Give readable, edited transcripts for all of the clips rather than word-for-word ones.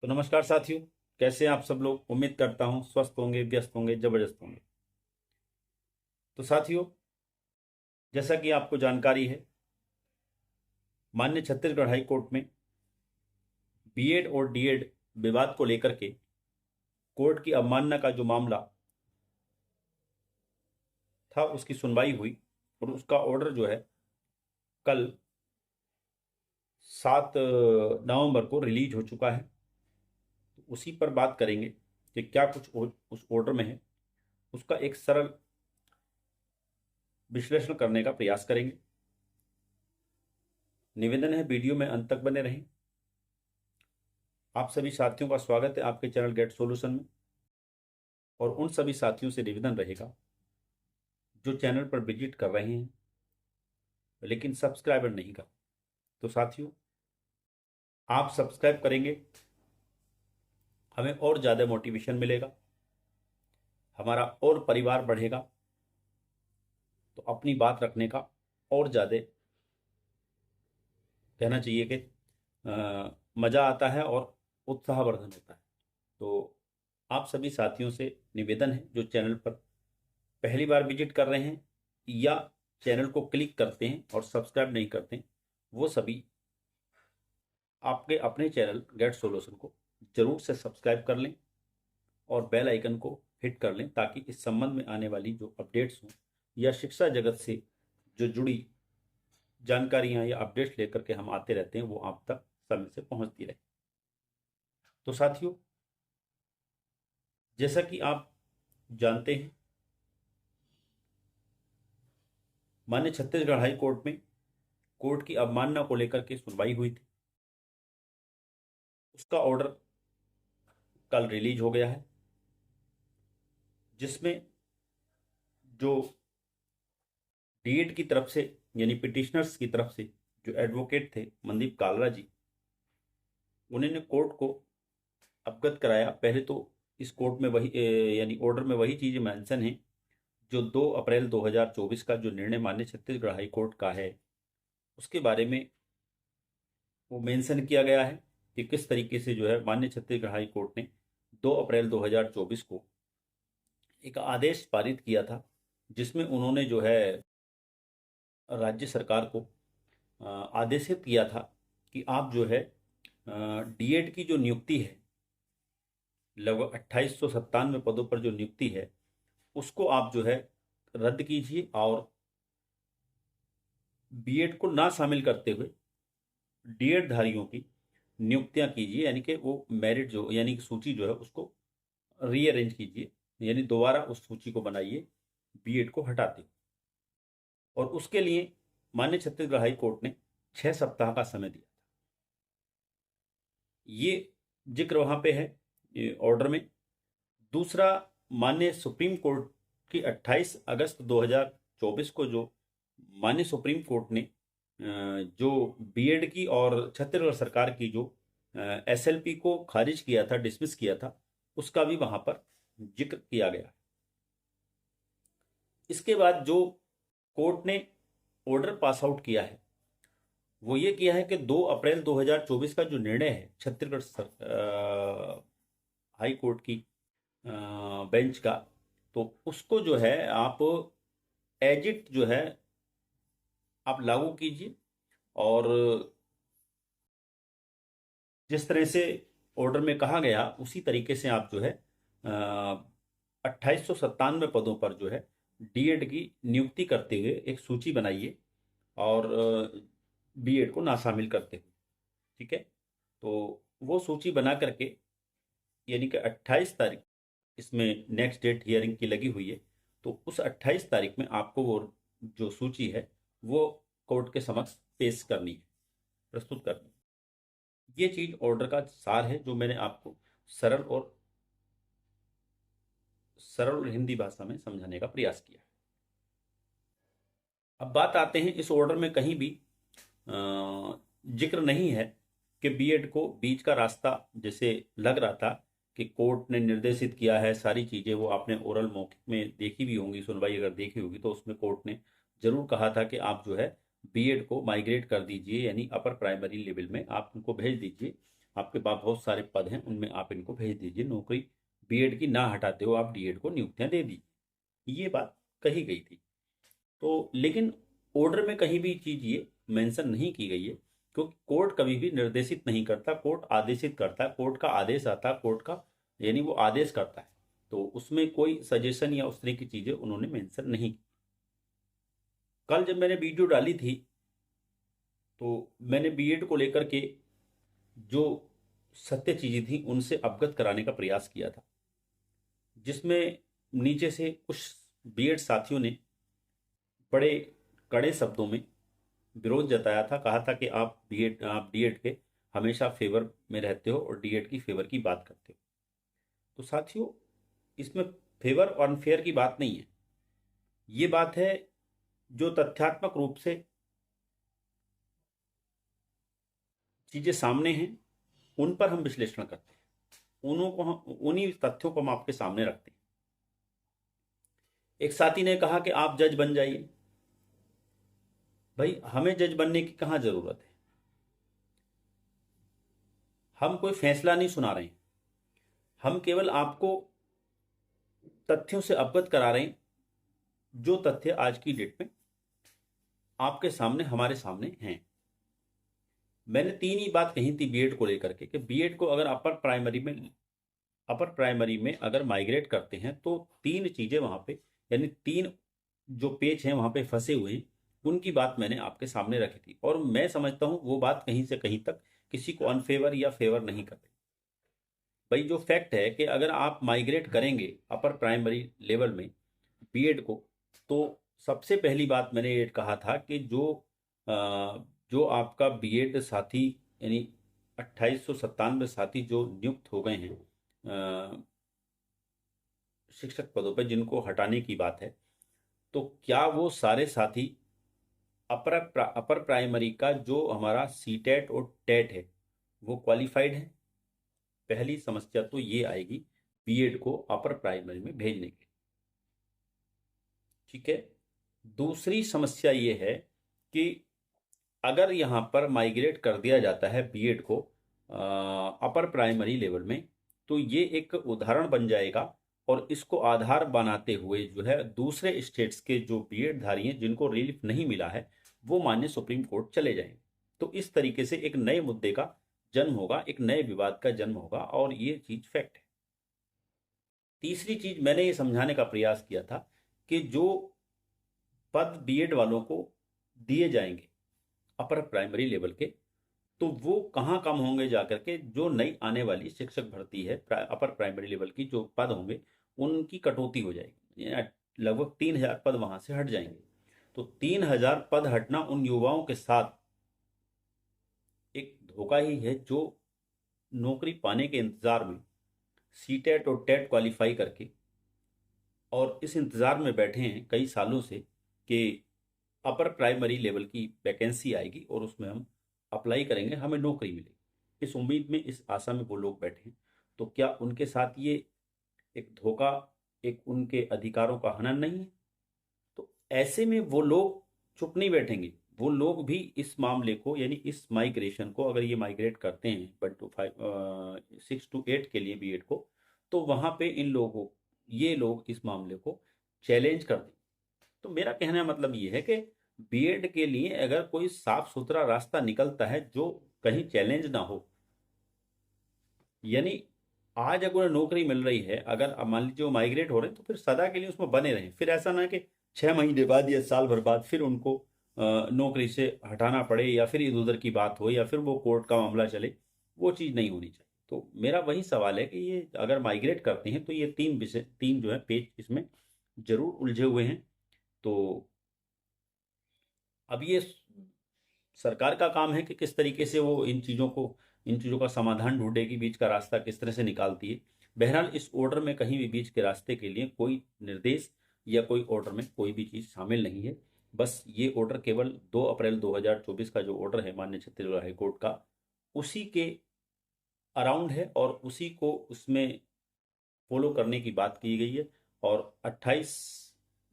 तो नमस्कार साथियों, कैसे हैं आप सब लोग। उम्मीद करता हूं स्वस्थ होंगे, व्यस्त होंगे, जबरदस्त होंगे। तो साथियों, जैसा कि आपको जानकारी है, माननीय छत्तीसगढ़ हाई कोर्ट में बीएड और डीएड विवाद को लेकर के कोर्ट की अवमानना का जो मामला था उसकी सुनवाई हुई और उसका ऑर्डर जो है कल 7 नवंबर को रिलीज हो चुका है। तो उसी पर बात करेंगे कि क्या कुछ उस ऑर्डर में है, उसका एक सरल विश्लेषण करने का प्रयास करेंगे। निवेदन है वीडियो में अंत तक बने रहें। आप सभी साथियों का स्वागत है आपके चैनल गेट सॉल्यूशन में। और उन सभी साथियों से निवेदन रहेगा जो चैनल पर विजिट कर रहे हैं लेकिन सब्सक्राइबर नहीं कर। तो साथियों, आप सब्सक्राइब करेंगे, हमें और ज़्यादा मोटिवेशन मिलेगा, हमारा और परिवार बढ़ेगा, तो अपनी बात रखने का और ज़्यादा कहना चाहिए कि मज़ा आता है और उत्साहवर्धन होता है। तो आप सभी साथियों से निवेदन है जो चैनल पर पहली बार विजिट कर रहे हैं या चैनल को क्लिक करते हैं और सब्सक्राइब नहीं करते हैं, वो सभी आपके अपने चैनल गेट सॉल्यूशन को जरूर से सब्सक्राइब कर लें और बेल आइकन को हिट कर लें, ताकि इस संबंध में आने वाली जो अपडेट्स हों या शिक्षा जगत से जो जुड़ी जानकारियां या अपडेट्स लेकर के हम आते रहते हैं वो आप तक समय से पहुंचती रहे। तो साथियों, जैसा कि आप जानते हैं, माननीय छत्तीसगढ़ हाई कोर्ट में कोर्ट की अवमानना को लेकर के सुनवाई हुई थी। उसका ऑर्डर कल रिलीज हो गया है, जिसमें जो डीएड की तरफ से यानी पिटिशनर्स की तरफ से जो एडवोकेट थे मनदीप कालरा जी, उन्होंने कोर्ट को अवगत कराया। पहले तो इस कोर्ट में वही यानी ऑर्डर में वही चीज़ें मेंशन है जो 2 अप्रैल 2024 का जो निर्णय माननीय छत्तीसगढ़ हाई कोर्ट का है उसके बारे में वो मेंशन किया गया है कि किस तरीके से जो है माननीय छत्तीसगढ़ हाई कोर्ट ने 2 अप्रैल 2024 को एक आदेश पारित किया था, जिसमें उन्होंने जो है राज्य सरकार को आदेशित किया था कि आप जो है डीएड की जो नियुक्ति है, लगभग 2897 पदों पर जो नियुक्ति है उसको आप जो है रद्द कीजिए और बीएड को ना शामिल करते हुए डीएड धारियों की नियुक्तियां कीजिए, यानी कि वो मेरिट जो यानी कि सूची जो है उसको रीअरेंज कीजिए, यानी दोबारा उस सूची को बनाइए बीएड को हटाते। और उसके लिए माननीय छत्तीसगढ़ हाई कोर्ट ने 6 सप्ताह का समय दिया। ये जिक्र वहां पे है ऑर्डर में। दूसरा, माननीय सुप्रीम कोर्ट की 28 अगस्त 2024 को जो माननीय सुप्रीम कोर्ट ने जो बीएड की और छत्तीसगढ़ सरकार की जो एसएलपी को खारिज किया था, डिसमिस किया था, उसका भी वहां पर जिक्र किया गया। इसके बाद जो कोर्ट ने ऑर्डर पास आउट किया है वो ये किया है कि 2 अप्रैल 2024 का जो निर्णय है छत्तीसगढ़ हाई कोर्ट की बेंच का, तो उसको जो है आप एज इट जो है आप लागू कीजिए। और जिस तरह से ऑर्डर में कहा गया उसी तरीके से आप जो है 2897 पदों पर जो है डीएड की नियुक्ति करते हुए एक सूची बनाइए और बीएड को ना शामिल करते हुए। ठीक है, तो वो सूची बना करके, यानी कि 28 तारीख इसमें नेक्स्ट डेट हियरिंग की लगी हुई है, तो उस 28 तारीख में आपको वो जो सूची है वो कोर्ट के समक्ष पेश करनी है, प्रस्तुत करनी है। ये चीज ऑर्डर का सार है जो मैंने आपको सरल और हिंदी भाषा में समझाने का प्रयास किया। अब बात आते हैं, इस ऑर्डर में कहीं भी जिक्र नहीं है कि बीएड को बीच का रास्ता, जैसे लग रहा था कि कोर्ट ने निर्देशित किया है सारी चीजें, वो आपने ओरल मौखिक में देखी भी होंगी, सुनवाई अगर देखी होगी तो उसमें कोर्ट ने जरूर कहा था कि आप जो है बीएड को माइग्रेट कर दीजिए, यानी अपर प्राइमरी लेवल में आप उनको भेज दीजिए, आपके पास बहुत सारे पद हैं, उनमें आप इनको भेज दीजिए, नौकरी बीएड की ना हटाते हो आप डीएड को नियुक्तियां दे दीजिए, ये बात कही गई थी। तो लेकिन ऑर्डर में कहीं भी चीज ये मेंशन नहीं की गई है, क्योंकि कोर्ट कभी भी निर्देशित नहीं करता, कोर्ट आदेशित करता है, कोर्ट का आदेश आता है, कोर्ट का यानी वो आदेश करता है, तो उसमें कोई सजेशन या उस तरह की चीजें उन्होंने मेंशन नहीं की। कल जब मैंने वीडियो डाली थी तो मैंने बीएड को लेकर के जो सत्य चीजें थी उनसे अवगत कराने का प्रयास किया था, जिसमें नीचे से कुछ बीएड साथियों ने बड़े कड़े शब्दों में विरोध जताया था, कहा था कि आप डीएड के हमेशा फेवर में रहते हो और डीएड की फेवर की बात करते हो। तो साथियों, इसमें फेवर और अनफेयर की बात नहीं है, ये बात है जो तथ्यात्मक रूप से चीजें सामने हैं उन पर हम विश्लेषण करते हैं, उन्हीं तथ्यों को हम आपके सामने रखते हैं। एक साथी ने कहा कि आप जज बन जाइए। भाई, हमें जज बनने की कहां जरूरत है, हम कोई फैसला नहीं सुना रहे हैं, हम केवल आपको तथ्यों से अवगत करा रहे हैं, जो तथ्य आज की डेट में आपके सामने हमारे सामने हैं। मैंने तीन ही बात कही थी बीएड को लेकर के, कि बीएड को अगर अपर प्राइमरी में अगर माइग्रेट करते हैं तो तीन चीजें वहां पे, यानी तीन जो पेज हैं वहां पे फंसे हुए हैं, उनकी बात मैंने आपके सामने रखी थी, और मैं समझता हूं वो बात कहीं से कहीं तक किसी को अनफेवर या फेवर नहीं करती। भाई, जो फैक्ट है कि अगर आप माइग्रेट करेंगे अपर प्राइमरी लेवल में बीएड को, तो सबसे पहली बात मैंने ये कहा था कि जो आपका बीएड साथी, यानी 2897 साथी जो नियुक्त हो गए हैं शिक्षक पदों पर, जिनको हटाने की बात है, तो क्या वो सारे साथी अपर प्राइमरी का जो हमारा सीटेट और टेट है वो क्वालिफाइड है? पहली समस्या तो ये आएगी बीएड को अपर प्राइमरी में भेजने के। ठीक है। दूसरी समस्या ये है कि अगर यहाँ पर माइग्रेट कर दिया जाता है बीएड को अपर प्राइमरी लेवल में, तो ये एक उदाहरण बन जाएगा, और इसको आधार बनाते हुए जो है दूसरे स्टेट्स के जो बीएड धारी हैं जिनको रिलीफ नहीं मिला है, वो माननीय सुप्रीम कोर्ट चले जाएंगे। तो इस तरीके से एक नए मुद्दे का जन्म होगा, एक नए विवाद का जन्म होगा, और ये चीज फैक्ट है। तीसरी चीज मैंने ये समझाने का प्रयास किया था कि जो पद बीएड वालों को दिए जाएंगे अपर प्राइमरी लेवल के, तो वो कहाँ कम होंगे जाकर के, जो नई आने वाली शिक्षक भर्ती है अपर प्राइमरी लेवल की, जो पद होंगे उनकी कटौती हो जाएगी, लगभग 3000 पद वहां से हट जाएंगे। तो 3000 पद हटना उन युवाओं के साथ एक धोखा ही है, जो नौकरी पाने के इंतजार में सीटेट और टेट क्वालिफाई करके और इस इंतजार में बैठे हैं कई सालों से कि अपर प्राइमरी लेवल की वैकेंसी आएगी और उसमें हम अप्लाई करेंगे, हमें नौकरी मिलेगी, इस उम्मीद में, इस आशा में वो लोग बैठे हैं। तो क्या उनके साथ ये एक धोखा, एक उनके अधिकारों का हनन नहीं है? तो ऐसे में वो लोग चुप नहीं बैठेंगे, वो लोग भी इस मामले को, यानी इस माइग्रेशन को, अगर ये माइग्रेट करते हैं 6 to 8 के लिए बीएड को, तो वहां पे ये लोग इस मामले को चैलेंज कर दें। तो मेरा कहने का मतलब ये है कि बीएड के लिए अगर कोई साफ सुथरा रास्ता निकलता है जो कहीं चैलेंज ना हो, यानी आज अगर नौकरी मिल रही है, अगर अब मान लीजिए वो माइग्रेट हो रहे हैं, तो फिर सदा के लिए उसमें बने रहें, फिर ऐसा ना कि 6 महीने बाद या साल भर बाद फिर उनको नौकरी से हटाना पड़े, या फिर इधर उधर की बात हो, या फिर वो कोर्ट का मामला चले, वो चीज़ नहीं होनी चाहिए। तो मेरा वही सवाल है कि ये अगर माइग्रेट करते हैं तो ये तीन जो है पेज इसमें जरूर उलझे हुए हैं। तो अब ये सरकार का काम है कि किस तरीके से वो इन चीज़ों का समाधान ढूंढेगी, बीच का रास्ता किस तरह से निकालती है। बहरहाल, इस ऑर्डर में कहीं भी बीच के रास्ते के लिए कोई निर्देश या कोई ऑर्डर में कोई भी चीज़ शामिल नहीं है। बस ये ऑर्डर केवल 2 अप्रैल 2024 का जो ऑर्डर है माननीय छत्तीसगढ़ हाईकोर्ट का, उसी के अराउंड है, और उसी को उसमें फॉलो करने की बात की गई है। और 28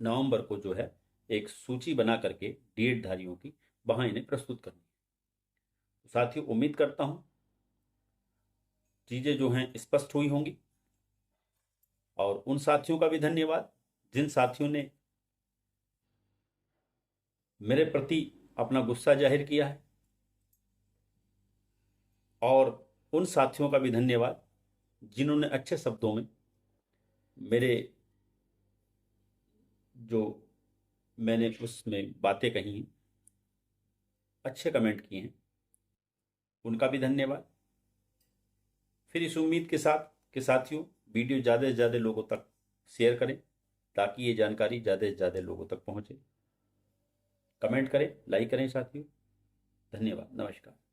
नवंबर को जो है एक सूची बना करके डीएड धारियों की वहां इन्हें प्रस्तुत करनी है। साथ ही उम्मीद करता हूं चीज़ें जो हैं स्पष्ट हुई होंगी। और उन साथियों का भी धन्यवाद जिन साथियों ने मेरे प्रति अपना गुस्सा जाहिर किया है, और उन साथियों का भी धन्यवाद जिन्होंने अच्छे शब्दों में मेरे जो मैंने उसमें बातें कही हैं, अच्छे कमेंट किए हैं, उनका भी धन्यवाद। फिर इस उम्मीद के साथ कि साथियों वीडियो ज़्यादा से ज़्यादा लोगों तक शेयर करें ताकि ये जानकारी ज़्यादा से ज़्यादा लोगों तक पहुँचे। कमेंट करें, लाइक करें साथियों। धन्यवाद, नमस्कार।